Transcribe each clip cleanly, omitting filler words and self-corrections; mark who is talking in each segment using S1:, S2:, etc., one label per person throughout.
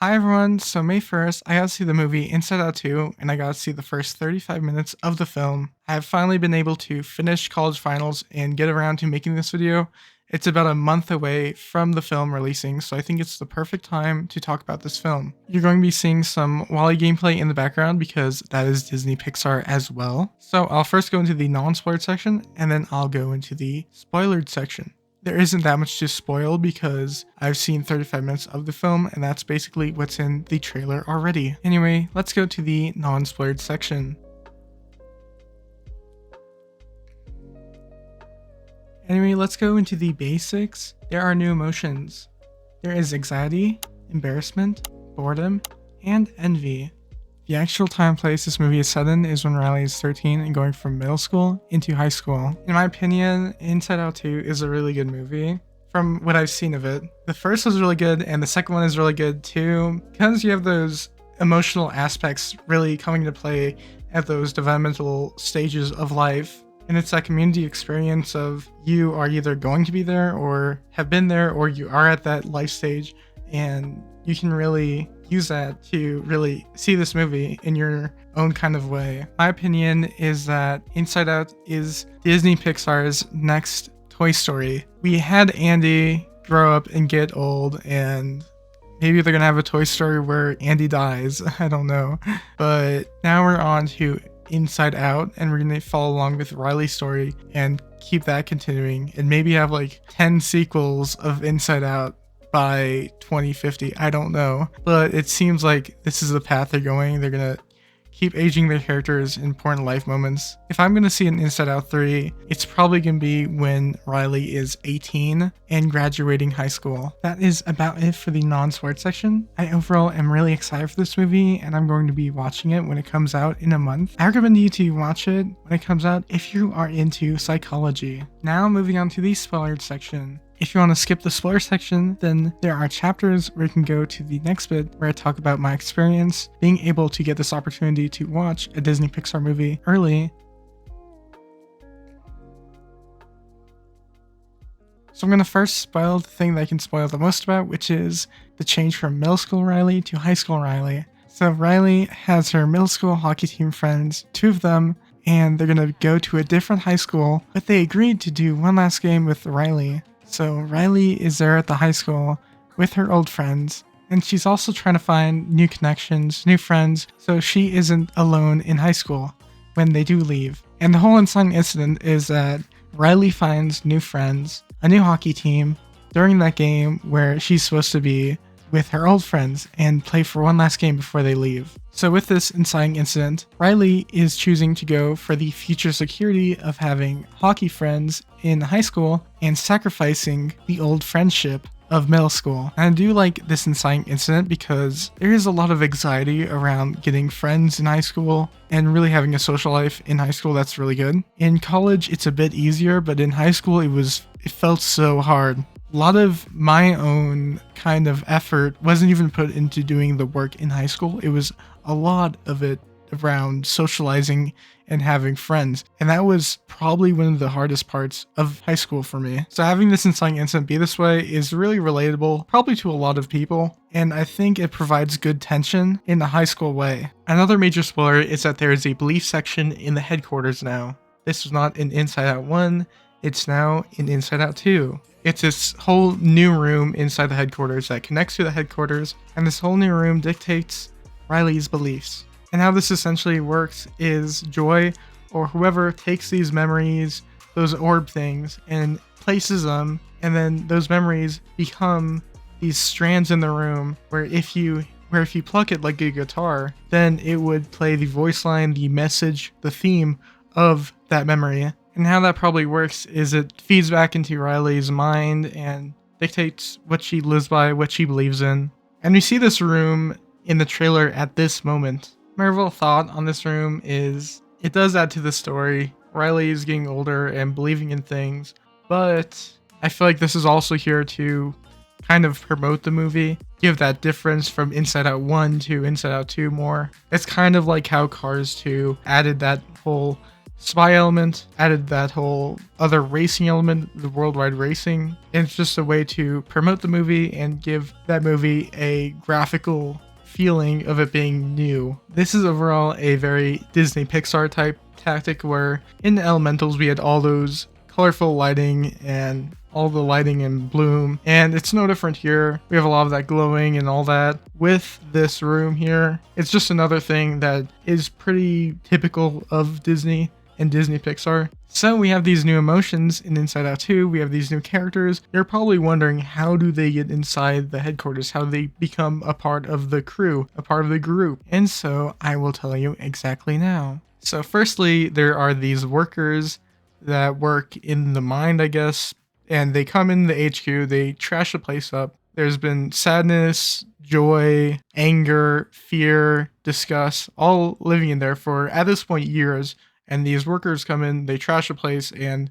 S1: Hi everyone, so May 1st, I got to see the movie Inside Out 2, and I got to see the first 35 minutes of the film. I have finally been able to finish college finals and get around to making this video. It's about a month away from the film releasing, so I think it's the perfect time to talk about this film. You're going to be seeing some Wall-E gameplay in the background because that is Disney Pixar as well. So I'll first go into the non-spoiled section, and then I'll go into the spoilered section. There isn't that much to spoil because I've seen 35 minutes of the film and that's basically what's in the trailer already. Anyway, let's go to the non-spoiled section. Anyway, let's go into the basics. There are new emotions. There is anxiety, embarrassment, boredom, and envy. The actual time and place this movie is set in is when Riley is 13 and going from middle school into high school. In my opinion, Inside Out 2 is a really good movie from what I've seen of it. The first was really good and the second one is really good too because you have those emotional aspects really coming into play at those developmental stages of life. And it's that community experience of you are either going to be there or have been there or you are at that life stage and you can really use that to really see this movie in your own kind of way. My opinion is that Inside Out is Disney Pixar's next Toy Story. We had Andy grow up and get old and maybe they're gonna have a Toy Story where Andy dies. I don't know. But now we're on to Inside Out and we're gonna follow along with Riley's story and keep that continuing and maybe have like 10 sequels of Inside Out by 2050. I don't know, but it seems like this is the path they're going. They're gonna keep aging their characters in important life moments. If I'm gonna see an Inside Out 3, it's probably gonna be when Riley is 18 and graduating high school. That is about it for the non-spoiled section. I overall am really excited for this movie and I'm going to be watching it when it comes out in a month. I recommend you to watch it when it comes out if you are into psychology. Now moving on to the spoiled section. If you want to skip the spoiler section, then there are chapters where you can go to the next bit where I talk about my experience being able to get this opportunity to watch a Disney Pixar movie early. So I'm going to first spoil the thing that I can spoil the most about, which is the change from middle school Riley to high school Riley. So Riley has her middle school hockey team friends, 2 of them, and they're going to go to a different high school, but they agreed to do one last game with Riley. So Riley is there at the high school with her old friends, and she's also trying to find new connections, new friends, so she isn't alone in high school when they do leave. And the whole inciting incident is that Riley finds new friends, a new hockey team, during that game where she's supposed to be with her old friends and play for one last game before they leave. So with this inciting incident, Riley is choosing to go for the future security of having hockey friends in high school and sacrificing the old friendship of middle school. And I do like this inciting incident because there is a lot of anxiety around getting friends in high school and really having a social life in high school that's really good. In college, it's a bit easier, but in high school, it felt so hard. A lot of my own kind of effort wasn't even put into doing the work in high school. It was a lot of it around socializing and having friends. And that was probably one of the hardest parts of high school for me. So having this inciting incident be this way is really relatable, probably to a lot of people. And I think it provides good tension in a high school way. Another major spoiler is that there is a belief section in the headquarters now. This was not in Inside Out 1, it's now in Inside Out 2. It's this whole new room inside the headquarters that connects to the headquarters, and this whole new room dictates Riley's beliefs. And how this essentially works is Joy, or whoever, takes these memories, those orb things, and places them, and then those memories become these strands in the room where if you pluck it like a guitar, then it would play the voice line, the message, the theme of that memory. And how that probably works is it feeds back into Riley's mind and dictates what she lives by, what she believes in. And we see this room in the trailer at this moment. My overall thought on this room is it does add to the story. Riley is getting older and believing in things, but I feel like this is also here to kind of promote the movie, give that difference from Inside Out 1 to Inside Out 2 more. It's kind of like how Cars 2 added that whole spy element, added that whole other racing element, the worldwide racing. And it's just a way to promote the movie and give that movie a graphical feeling of it being new. This is overall a very Disney Pixar type tactic where in the Elementals we had all those colorful lighting and all the lighting in bloom, and it's no different here. We have a lot of that glowing and all that. With this room here, it's just another thing that is pretty typical of Disney and Disney Pixar. So we have these new emotions in Inside Out 2, we have these new characters. You're probably wondering, how do they get inside the headquarters? How do they become a part of the crew, a part of the group? And so I will tell you exactly now. So firstly, there are these workers that work in the mine, I guess, and they come in the HQ, they trash the place up. There's been sadness, joy, anger, fear, disgust, all living in there for, at this point, years. And these workers come in, they trash the place, and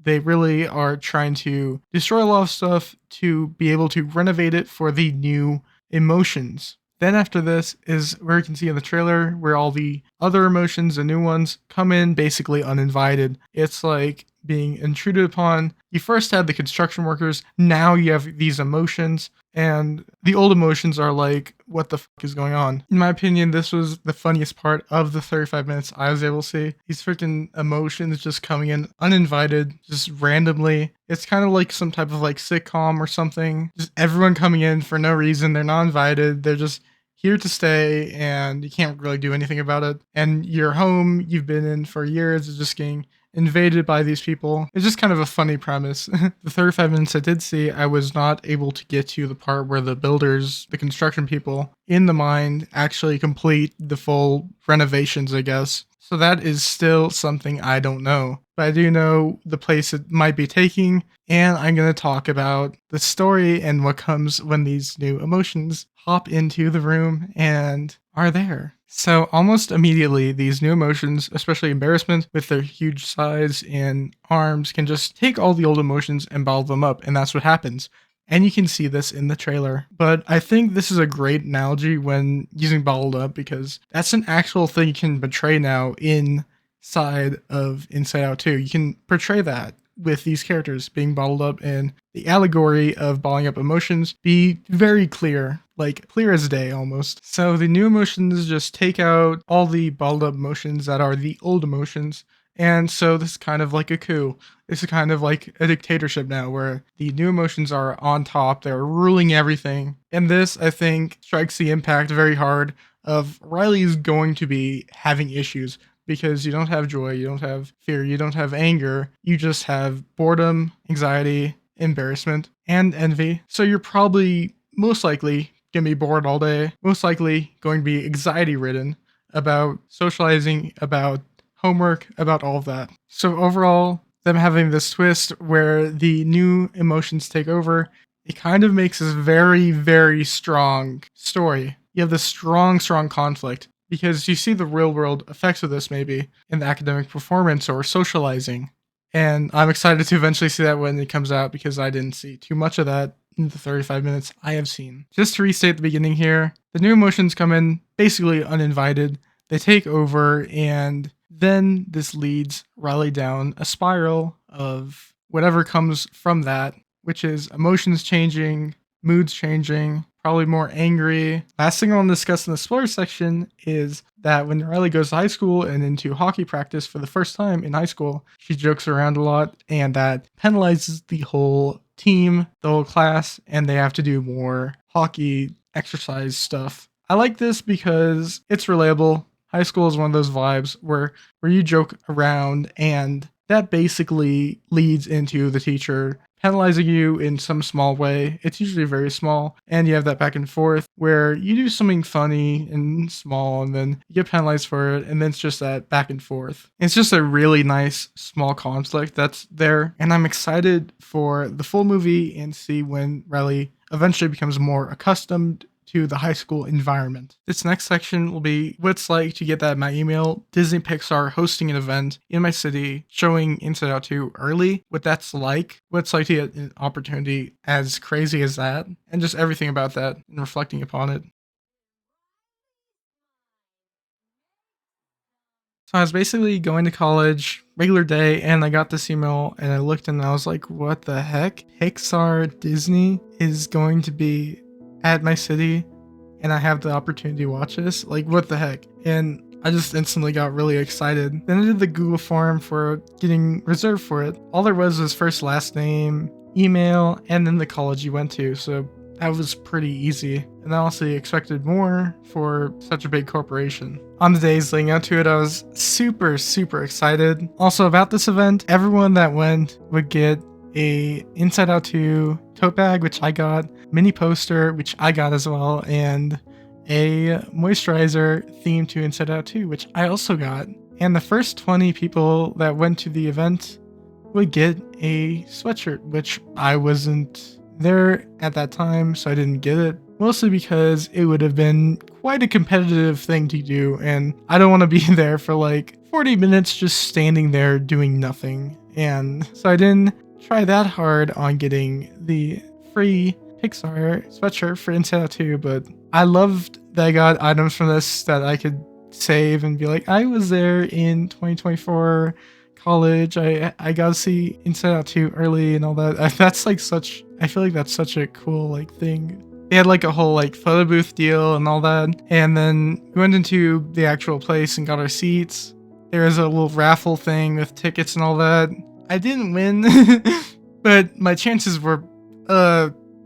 S1: they really are trying to destroy a lot of stuff to be able to renovate it for the new emotions. Then after this is where you can see in the trailer where all the other emotions and new ones come in basically uninvited. It's like being intruded upon. You first had the construction workers, now you have these emotions, and the old emotions are like, what the fuck is going on? In my opinion, this was the funniest part of the 35 minutes I was able to see. These freaking emotions just coming in uninvited, just randomly. It's kind of like some type of like sitcom or something. Just everyone coming in for no reason. They're not invited. They're just here to stay, and you can't really do anything about it. And your home you've been in for years is just getting invaded by these people. It's just kind of a funny premise. The 35 minutes I did see, I was not able to get to the part where the builders, the construction people in the mine actually complete the full renovations, I guess. So that is still something I don't know. But I do know the place it might be taking, and I'm going to talk about the story and what comes when these new emotions hop into the room and are there. So almost immediately, these new emotions, especially embarrassment with their huge size and arms, can just take all the old emotions and bottle them up, and that's what happens. And you can see this in the trailer. But I think this is a great analogy when using bottled up, because that's an actual thing you can portray now inside of Inside Out 2. You can portray that with these characters being bottled up, and the allegory of bottling up emotions be very clear, like clear as day almost. So the new emotions just take out all the bottled up emotions that are the old emotions. And so this is kind of like a coup. This is kind of like a dictatorship now where the new emotions are on top. They're ruling everything. And this, I think, strikes the impact very hard of Riley's going to be having issues, because you don't have joy, you don't have fear, you don't have anger. You just have boredom, anxiety, embarrassment, and envy. So you're probably most likely going to be bored all day, most likely going to be anxiety ridden about socializing, about homework, about all of that. So overall, them having this twist where the new emotions take over, it kind of makes this very, very strong story. You have this strong, strong conflict, because you see the real world effects of this maybe in the academic performance or socializing. And I'm excited to eventually see that when it comes out, because I didn't see too much of that in the 35 minutes I have seen. Just to restate the beginning here, the new emotions come in basically uninvited. They take over, and then this leads Riley down a spiral of whatever comes from that, which is emotions changing, moods changing, probably more angry. Last thing I want to discuss in the spoiler section is that when Riley goes to high school and into hockey practice for the first time in high school, she jokes around a lot, and that penalizes the whole team, the whole class, and they have to do more hockey exercise stuff. I like this because it's relatable. High school is one of those vibes where you joke around, and that basically leads into the teacher penalizing you in some small way. It's usually very small, and you have that back and forth where you do something funny and small, and then you get penalized for it, and then it's just that back and forth. It's just a really nice small conflict that's there, and I'm excited for the full movie and see when Riley eventually becomes more accustomed to the high school environment. This next section will be what it's like to get that in my email. Disney Pixar hosting an event in my city showing Inside Out 2 early, what that's like, what it's like to get an opportunity as crazy as that, and just everything about that and reflecting upon it. So I was basically going to college, regular day, and I got this email and I looked and I was like, what the heck? Pixar Disney is going to be at my city and I have the opportunity to watch this? Like, what the heck? And I just instantly got really excited. Then I did the Google form for getting reserved for it. All there was first, last name, email, and then the college you went to. So that was pretty easy. And I honestly expected more for such a big corporation. On the days leading up to it, I was super, super excited. Also about this event, everyone that went would get a Inside Out 2 tote bag, which I got, mini poster, which I got as well, and a moisturizer themed to Inside Out 2, which I also got. And the first 20 people that went to the event would get a sweatshirt, which I wasn't there at that time, so I didn't get it. Mostly because it would have been quite a competitive thing to do, and I don't want to be there for like 40 minutes just standing there doing nothing. And so I didn't try that hard on getting the free Pixar sweatshirt for Inside Out 2, but I loved that I got items from this that I could save and be like, I was there in 2024 college. I got to see Inside Out 2 early and all that. That's like such, I feel like that's such a cool like thing. They had like a whole like photo booth deal and all that. And then we went into the actual place and got our seats. There was a little raffle thing with tickets and all that. I didn't win, but my chances were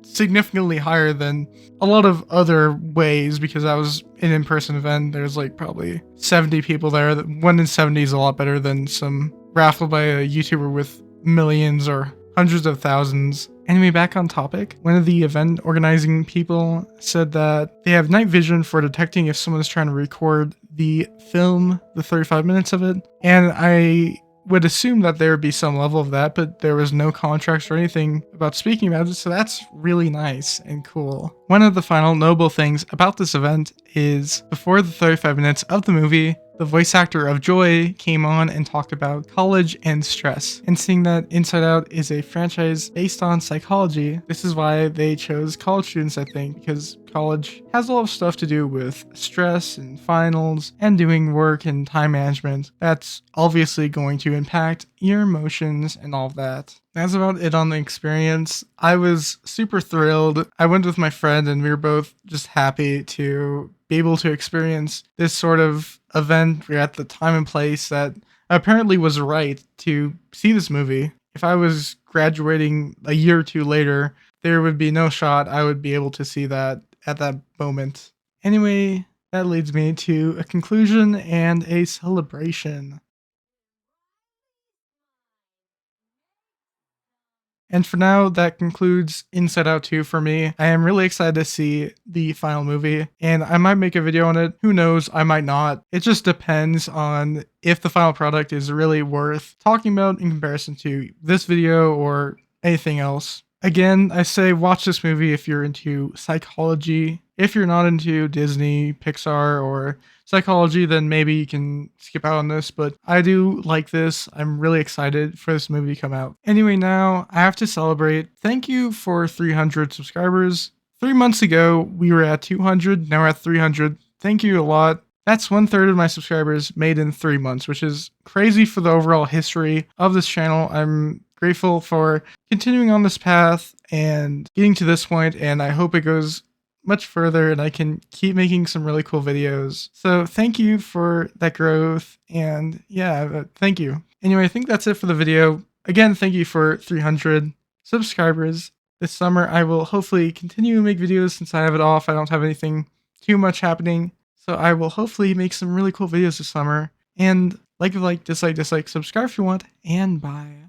S1: significantly higher than a lot of other ways because that was an in-person event. There's like probably 70 people there. 1 in 70 is a lot better than some raffle by a YouTuber with millions or hundreds of thousands. Anyway, back on topic, one of the event organizing people said that they have night vision for detecting if someone is trying to record the film, the 35 minutes of it. And I would assume that there would be some level of that, but there was no contracts or anything about speaking about it, so that's really nice and cool. One of the final notable things about this event is before the 35 minutes of the movie, the voice actor of Joy came on and talked about college and stress. And seeing that Inside Out is a franchise based on psychology, this is why they chose college students, I think, because college has a lot of stuff to do with stress and finals and doing work and time management. That's obviously going to impact your emotions and all of that. That's about it on the experience. I was super thrilled. I went with my friend and we were both just happy to be able to experience this sort of event. We're at the time and place that apparently was right to see this movie. If I was graduating a year or two later, there would be no shot I would be able to see that at that moment. Anyway, that leads me to a conclusion and a celebration. And for now, that concludes Inside Out 2 for me. I am really excited to see the final movie, and I might make a video on it. Who knows? I might not. It just depends on if the final product is really worth talking about in comparison to this video or anything else. Again, I say watch this movie if you're into psychology. If you're not into Disney, Pixar, or psychology, then maybe you can skip out on this, but I do like this. I'm really excited for this movie to come out. Anyway, now I have to celebrate. Thank you for 300 subscribers. 3 months ago, we were at 200. Now we're at 300. Thank you a lot. That's 1/3 of my subscribers made in 3 months, which is crazy for the overall history of this channel. I'm grateful for continuing on this path and getting to this point, and I hope it goes much further and I can keep making some really cool videos. So thank you for that growth, and yeah, thank you. Anyway, I think that's it for the video. Again, thank you for 300 subscribers. This summer I will hopefully continue to make videos since I have it off. I don't have anything too much happening. So I will hopefully make some really cool videos this summer. And like, dislike, subscribe if you want, and bye.